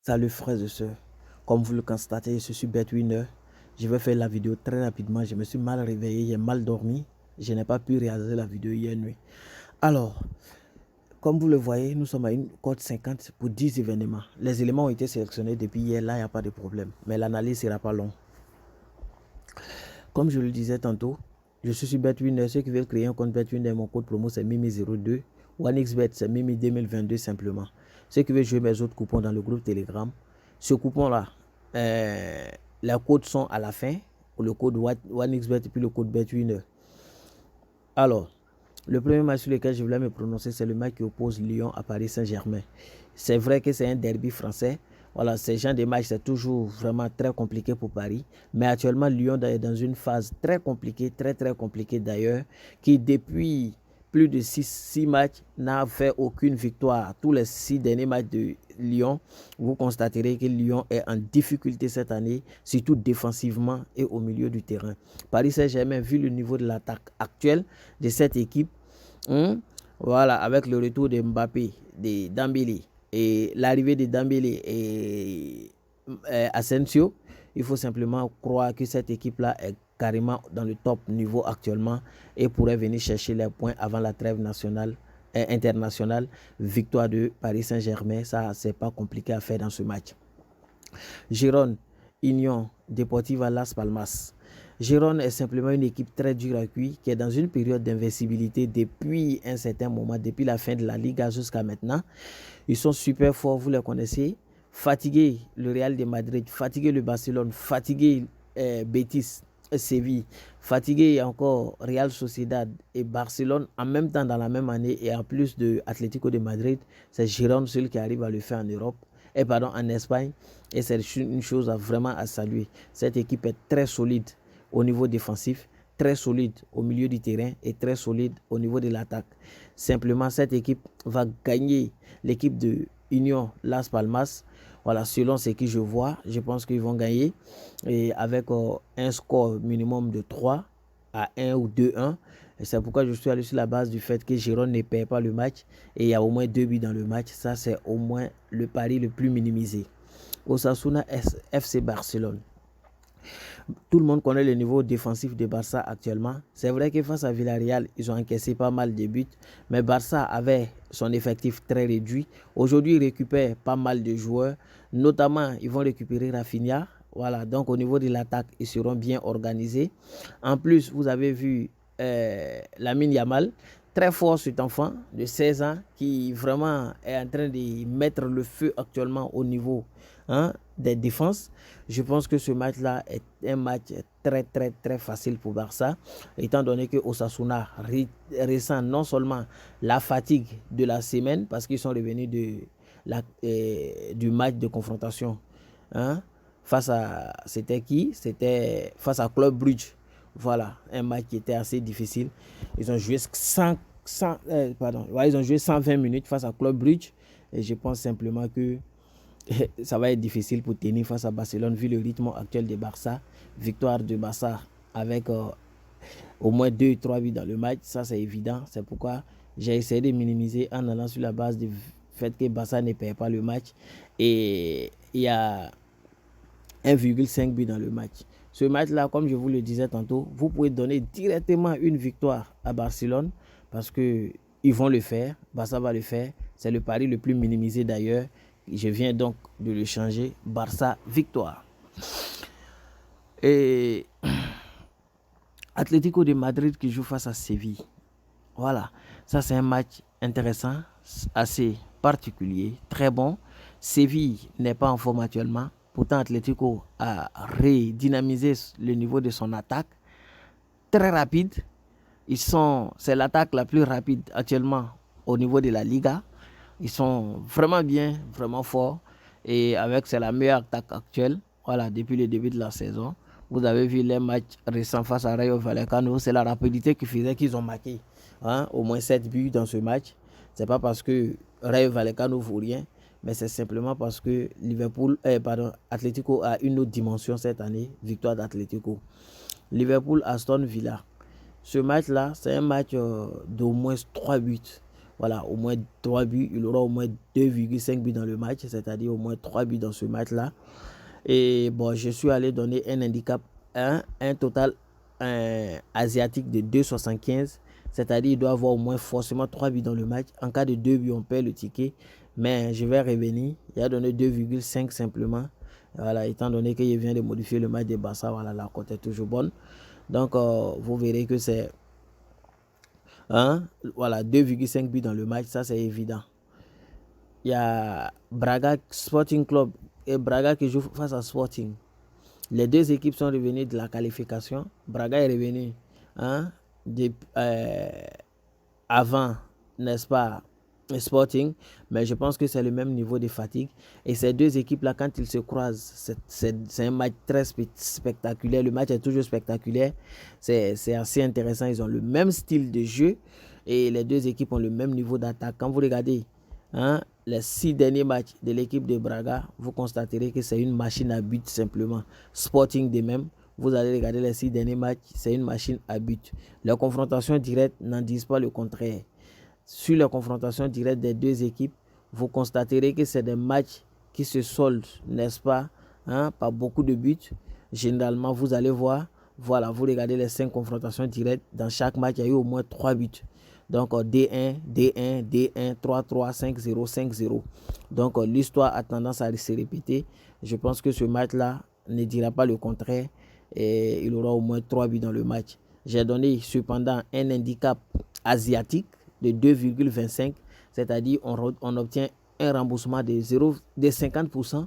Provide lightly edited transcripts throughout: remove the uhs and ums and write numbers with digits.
Salut frères et sœurs, comme vous le constatez, je suis BetWinner. Je vais faire la vidéo très rapidement. Je me suis mal réveillé, j'ai mal dormi. Je n'ai pas pu réaliser la vidéo hier nuit. Alors, comme vous le voyez, nous sommes à une cote 50 pour 10 événements. Les éléments ont été sélectionnés depuis hier, là il n'y a pas de problème. Mais l'analyse ne sera pas longue. Comme je le disais tantôt, je suis sur BetWinner. Ceux qui veulent créer un compte BetWinner, mon code promo c'est Mimi02. OneXBet c'est Mimi2022 simplement. Ceux qui veulent jouer mes autres coupons dans le groupe Telegram, ce coupon-là, les codes sont à la fin, le code OneXBet et puis le code BetWinner. Alors, le premier match sur lequel je voulais me prononcer, c'est le match qui oppose Lyon à Paris Saint-Germain. C'est vrai que c'est un derby français. Voilà, ces gens de matchs, c'est toujours vraiment très compliqué pour Paris. Mais actuellement, Lyon est dans une phase très compliquée, très compliquée d'ailleurs, qui depuis plus de 6 matchs n'a fait aucune victoire. Tous les 6 derniers matchs de Lyon, vous constaterez que Lyon est en difficulté cette année, surtout défensivement et au milieu du terrain. Paris Saint-Germain, vu le niveau de l'attaque actuelle de cette équipe, voilà, avec le retour de Mbappé, de Dembélé et l'arrivée de Dembélé et Asensio, il faut simplement croire que cette équipe-là est carrément dans le top niveau actuellement et pourrait venir chercher les points avant la trêve internationale. Victoire de Paris Saint-Germain, ça c'est pas compliqué à faire dans ce match. Girone, Union Deportiva Las Palmas. Girone est simplement une équipe très dure à cuire qui est dans une période d'invincibilité depuis un certain moment, depuis la fin de la Liga jusqu'à maintenant. Ils sont super forts, vous les connaissez. Fatigué le Real de Madrid, fatigué le Barcelone, fatigué Betis, Séville, fatigué encore Real Sociedad et Barcelone en même temps dans la même année et en plus de Atlético de Madrid, c'est Girone celui qui arrive à le faire en Europe. En Espagne, et c'est une chose vraiment à saluer. Cette équipe est très solide au niveau défensif, très solide au milieu du terrain et très solide au niveau de l'attaque. Simplement, cette équipe va gagner l'équipe de Union Las Palmas. Voilà, selon ce que je vois, je pense qu'ils vont gagner et avec un score minimum de 3 à 1 ou 2-1. C'est pourquoi je suis allé sur la base du fait que Girone ne perd pas le match et il y a au moins 2 buts dans le match. Ça, c'est au moins le pari le plus minimisé. Osasuna FC Barcelone. Tout le monde connaît le niveau défensif de Barça actuellement. C'est vrai que face à Villarreal, ils ont encaissé pas mal de buts, mais Barça avait son effectif très réduit. Aujourd'hui, ils récupèrent pas mal de joueurs, notamment ils vont récupérer Rafinha. Voilà, donc au niveau de l'attaque, ils seront bien organisés. En plus, vous avez vu Lamine Yamal, très fort cet enfant de 16 ans qui vraiment est en train de mettre le feu actuellement au niveau des défenses. Je pense que ce match-là est un match très facile pour Barça, étant donné que Osasuna ressent non seulement la fatigue de la semaine, parce qu'ils sont revenus du match de confrontation face à, c'était qui? C'était face à Club Brugge. Voilà, un match qui était assez difficile. Ils ont joué ils ont joué 120 minutes face à Club Brugge. Et je pense simplement que ça va être difficile pour tenir face à Barcelone vu le rythme actuel de Barça. Victoire de Barça avec au moins 2-3 buts dans le match. Ça, c'est évident. C'est pourquoi j'ai essayé de minimiser en allant sur la base du fait que Barça ne perd pas le match. Et il y a 1,5 but dans le match. Ce match-là, comme je vous le disais tantôt, vous pouvez donner directement une victoire à Barcelone parce qu'ils vont le faire. Barça va le faire. C'est le pari le plus minimisé d'ailleurs. Je viens donc de le changer. Barça, victoire. Et Atlético de Madrid qui joue face à Séville. Voilà, ça c'est un match intéressant, assez particulier, très bon. Séville n'est pas en forme actuellement. Pourtant, Atlético a redynamisé le niveau de son attaque. Très rapide. C'est l'attaque la plus rapide actuellement au niveau de la Liga. Ils sont vraiment bien, vraiment forts. Et c'est la meilleure attaque actuelle. Voilà, depuis le début de la saison. Vous avez vu les matchs récents face à Rayo Vallecano. C'est la rapidité qui faisait qu'ils ont marqué au moins 7 buts dans ce match. C'est pas parce que Rayo Vallecano vaut rien, mais c'est simplement parce que Atlético a une autre dimension cette année. Victoire d'Atlético. Liverpool Aston Villa. Ce match-là, c'est un match d'au moins 3 buts. voilà, au moins 3 buts. Il aura au moins 2,5 buts dans le match, c'est-à-dire au moins 3 buts dans ce match-là. Et bon, je suis allé donner un handicap, un total asiatique de 2,75. C'est-à-dire il doit avoir au moins forcément 3 buts dans le match. En cas de 2 buts, on perd le ticket. Mais je vais revenir. Il a donné 2,5 simplement. Voilà, étant donné qu'il vient de modifier le match de Barça, voilà, la cote est toujours bonne. Donc, vous verrez que c'est voilà, 2,5 buts dans le match, ça c'est évident. Il y a Braga Sporting Club et Braga qui joue face à Sporting. Les deux équipes sont revenues de la qualification. Braga est revenu avant, n'est-ce pas, Sporting, mais je pense que c'est le même niveau de fatigue. Et ces deux équipes-là, quand ils se croisent, c'est un match très spectaculaire. Le match est toujours spectaculaire. C'est assez intéressant. Ils ont le même style de jeu et les deux équipes ont le même niveau d'attaque. Quand vous regardez les 6 derniers matchs de l'équipe de Braga, vous constaterez que c'est une machine à but simplement. Sporting de même. Vous allez regarder les 6 derniers matchs, c'est une machine à but. Les confrontations directes n'en disent pas le contraire. Sur les confrontations directes des deux équipes, vous constaterez que c'est des matchs qui se soldent, n'est-ce pas, par beaucoup de buts. Généralement, vous allez voir, voilà, vous regardez les 5 confrontations directes. Dans chaque match, il y a eu au moins 3 buts. Donc, D1, D1, D1, 3-3, 5-0, 5-0. Donc, l'histoire a tendance à se répéter. Je pense que ce match-là ne dira pas le contraire. Et il aura au moins 3 buts dans le match. J'ai donné cependant un handicap asiatique de 2,25, c'est-à-dire on obtient un remboursement de 50%.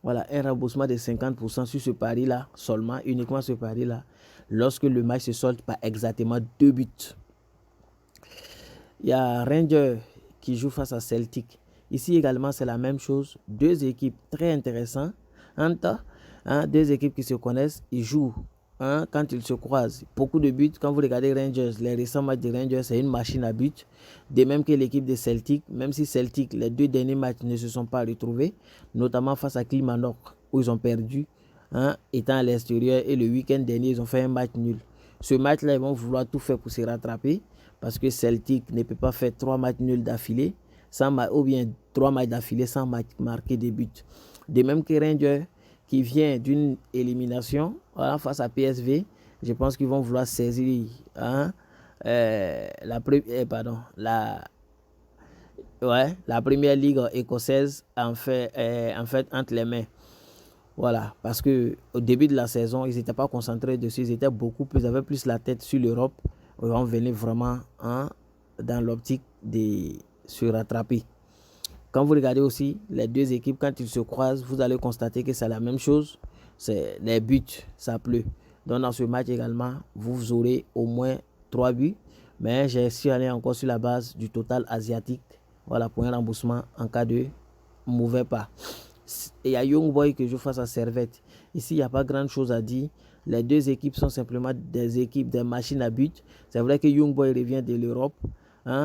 Voilà, un remboursement de 50% sur ce pari-là seulement, uniquement ce pari-là, lorsque le match se solde par exactement 2 buts. Il y a Rangers qui joue face à Celtic. Ici également, c'est la même chose. Deux équipes très intéressantes. Deux équipes qui se connaissent, ils jouent quand ils se croisent. Beaucoup de buts. Quand vous regardez Rangers, les récents matchs de Rangers, c'est une machine à buts. De même que l'équipe de Celtic, même si Celtic, les 2 derniers matchs ne se sont pas retrouvés, notamment face à Kilmarnock, où ils ont perdu, étant à l'extérieur. Et le week-end dernier, ils ont fait un match nul. Ce match-là, ils vont vouloir tout faire pour se rattraper, parce que Celtic ne peut pas faire 3 matchs nuls d'affilée, ou bien 3 matchs d'affilée sans marquer des buts. De même que Rangers, qui vient d'une élimination face à PSV, je pense qu'ils vont vouloir saisir la première ligue écossaise en fait entre les mains. Voilà, parce que au début de la saison, ils n'étaient pas concentrés dessus, ils avaient plus la tête sur l'Europe. Ils vont venir vraiment dans l'optique de se rattraper. Quand vous regardez aussi les deux équipes, quand ils se croisent, vous allez constater que c'est la même chose. C'est les buts, ça pleut. Donc dans ce match également, vous aurez au moins 3 buts. Mais j'ai su aller encore sur la base du total asiatique. Voilà, pour un remboursement en cas de mauvais pas. Et il y a Young Boy qui joue face à Servette. Ici, il n'y a pas grand chose à dire. Les deux équipes sont simplement des équipes, des machines à but. C'est vrai que Young Boy revient de l'Europe.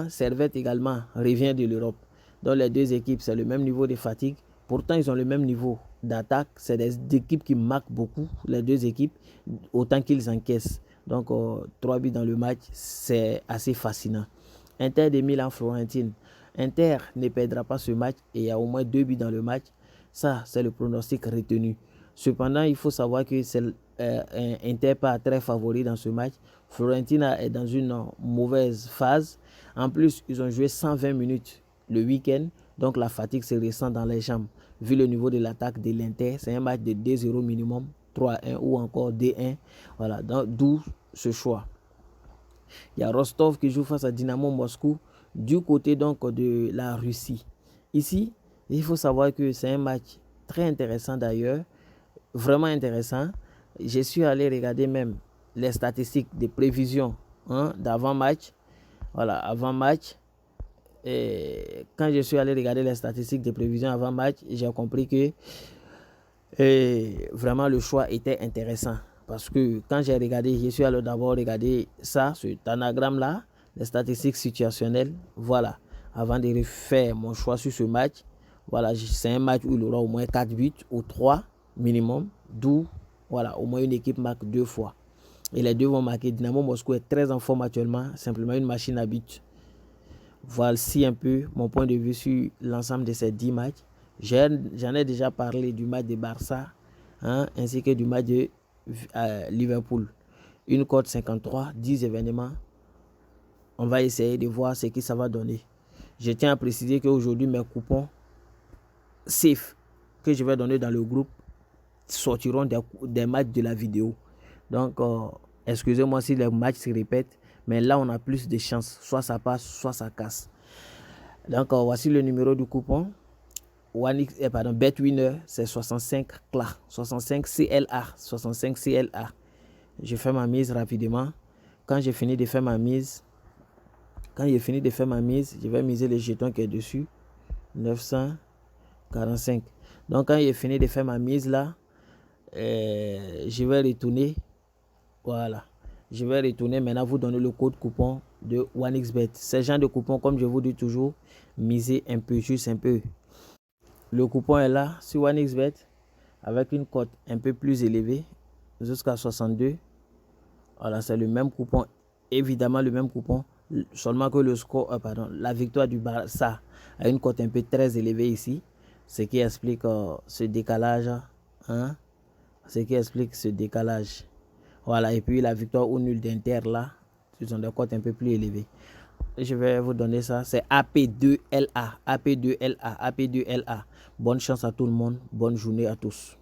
Servette également revient de l'Europe. Donc les deux équipes, c'est le même niveau de fatigue. Pourtant, ils ont le même niveau d'attaque. C'est des équipes qui marquent beaucoup, les deux équipes, autant qu'ils encaissent. Donc, 3 buts dans le match, c'est assez fascinant. Inter de Milan-Florentine. Inter ne perdra pas ce match et il y a au moins 2 buts dans le match. Ça, c'est le pronostic retenu. Cependant, il faut savoir que Inter pas très favori dans ce match. Fiorentina est dans une mauvaise phase. En plus, ils ont joué 120 minutes le week-end, donc la fatigue se ressent dans les jambes. Vu le niveau de l'attaque de l'Inter, c'est un match de 2-0 minimum, 3-1 ou encore 2-1. Voilà, d'où ce choix. Il y a Rostov qui joue face à Dynamo Moscou du côté donc de la Russie. Ici, il faut savoir que c'est un match très intéressant d'ailleurs, vraiment intéressant. Je suis allé regarder même les statistiques de prévision d'avant-match. Voilà, avant-match. Et quand je suis allé regarder les statistiques de prévision avant-match, j'ai compris que vraiment le choix était intéressant. Parce que quand j'ai regardé, je suis allé d'abord regarder ça, ce anagramme-là, les statistiques situationnelles, voilà, avant de refaire mon choix sur ce match. Voilà, c'est un match où il aura au moins 4 buts ou 3 minimum, d'où voilà, au moins une équipe marque 2 fois. Et les deux vont marquer. Dynamo Moscou est très en forme actuellement, simplement une machine à but. Voici un peu mon point de vue sur l'ensemble de ces 10 matchs. J'en ai déjà parlé du match de Barça, ainsi que du match de Liverpool. Une cote 53, 10 événements. On va essayer de voir ce que ça va donner. Je tiens à préciser qu'aujourd'hui, mes coupons safe que je vais donner dans le groupe sortiront des matchs de la vidéo. Donc, excusez-moi si les matchs se répètent, mais là, on a plus de chances. Soit ça passe, soit ça casse. Donc, voici le numéro du coupon. BetWinner, c'est 65 CLA, 65 CLA, 65 CLA. Je fais ma mise rapidement. Quand j'ai fini de faire ma mise, je vais miser le jeton qui est dessus. 945. Donc, quand j'ai fini de faire ma mise là, je vais retourner. Voilà. Je vais retourner maintenant vous donner le code coupon de OneXBet. Ce genre de coupon, comme je vous dis toujours, misez un peu, juste un peu. Le coupon est là sur OneXBet avec une cote un peu plus élevée, jusqu'à 62. Voilà, c'est le même coupon, évidemment le même coupon, seulement que le score, la victoire du Barça a une cote un peu très élevée ici, ce qui explique ce décalage, ce qui explique ce décalage. Voilà, et puis la victoire ou nul d'Inter là, ce sont des cotes un peu plus élevées. Je vais vous donner ça, c'est AP2LA, AP2LA, AP2LA. Bonne chance à tout le monde, bonne journée à tous.